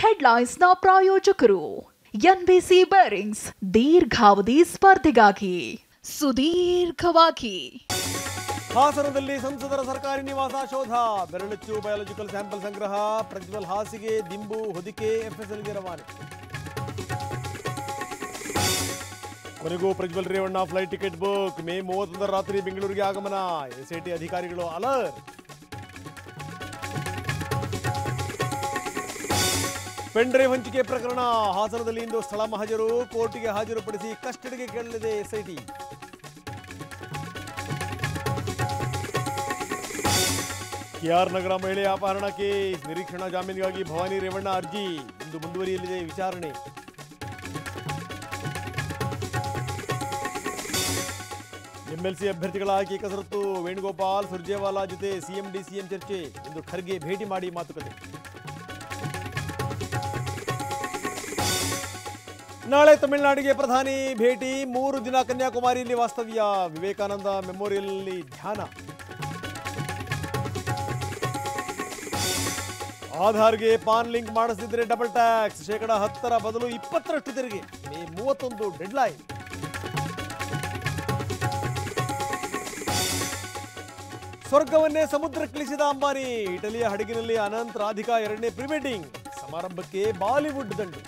ಹೆಡ್ಲೈನ್ಸ್ನ ಪ್ರಾಯೋಜಕರು NBC bearings ದೀರ್ಘಾವಧಿ ಸ್ಪರ್ಧೆಗಾಗಿ ಸುದೀರ್ಘವಾಗಿ. ಹಾಸನದಲ್ಲಿ ಸಂಸದರ ಸರ್ಕಾರಿ ನಿವಾಸ ಶೋಧ, ಬೆರಳಚ್ಚು ಬಯಾಲಜಿಕಲ್ ಸ್ಯಾಂಪಲ್ ಸಂಗ್ರಹ, ಪ್ರಜ್ವಲ್ ಹಾಸಿಗೆ, ದಿಂಬು, ಹೊದಿಕೆ ಎಫ್ಎಸ್ಎಲ್ಗೆ ರವಾನೆ. ಕೊನೆಗೂ Prajwal Revanna flight ticket book, May 31 ರಾತ್ರಿ ಬೆಂಗಳೂರಿಗೆ ಆಗಮನ, ಎಸ್ಐಟಿ ಅಧಿಕಾರಿಗಳು ಅಲರ್ಟ್. ಪೆನ್ ಡ್ರೈವ್ ಹಂಚಿಕೆ ಪ್ರಕರಣ, ಹಾಸನದಲ್ಲಿ ಇಂದು ಸ್ಥಳ ಮಹಜರು, ಕೋರ್ಟಿಗೆ ಹಾಜರುಪಡಿಸಿ ಕಸ್ಟಡಿಗೆ ಕೇಳಲಿದೆ ಎಸ್ಐಟಿ. ಕೆಆರ್ ನಗರ ಮಹಿಳೆಯ ಅಪಹರಣ ಕೇಸ್, ನಿರೀಕ್ಷಣಾ ಜಾಮೀನಿಗಾಗಿ ಭವಾನಿ ರೇವಣ್ಣ ಅರ್ಜಿ, ಇಂದು ಮುಂದುವರಿಯಲಿದೆ ವಿಚಾರಣೆ. ಎಂಎಲ್ಸಿ ಅಭ್ಯರ್ಥಿಗಳ ಆಯ್ಕೆ ಕಸರತ್ತು, ವೇಣುಗೋಪಾಲ್ ಸುರ್ಜೇವಾಲಾ ಜೊತೆ ಸಿಎಂ ಡಿಸಿಎಂ ಚರ್ಚೆ, ಇಂದು ಖರ್ಗೆ ಭೇಟಿ ಮಾಡಿ ಮಾತುಕತೆ. ನಾಳೆ ತಮಿಳುನಾಡಿಗೆ ಪ್ರಧಾನಿ ಭೇಟಿ, 3 ದಿನ ಕನ್ಯಾಕುಮಾರಿಯಲ್ಲಿ ವಾಸ್ತವ್ಯ, ವಿವೇಕಾನಂದ ಮೆಮೋರಿಯಲ್ನಲ್ಲಿ ಧ್ಯಾನ. ಆಧಾರ್ಗೆ ಪಾನ್ ಲಿಂಕ್ ಮಾಡಿಸಿದ್ರೆ ಡಬಲ್ ಟ್ಯಾಕ್ಸ್, ಶೇಕಡ 10 ಬದಲು 20% ತೆರಿಗೆ, ಮೇ 31 ಡೆಡ್ಲೈನ್. ಸ್ವರ್ಗವನ್ನೇ ಸಮುದ್ರಕ್ಕಿಳಿಸಿದ ಅಂಬಾನಿ, ಇಟಲಿಯ ಹಡಗಿನಲ್ಲಿ ಅನಂತ್ ರಾಧಿಕಾ 2ನೇ ಪ್ರಿ ವೆಡ್ಡಿಂಗ್, ಸಮಾರಂಭಕ್ಕೆ ಬಾಲಿವುಡ್ ದಂಡು.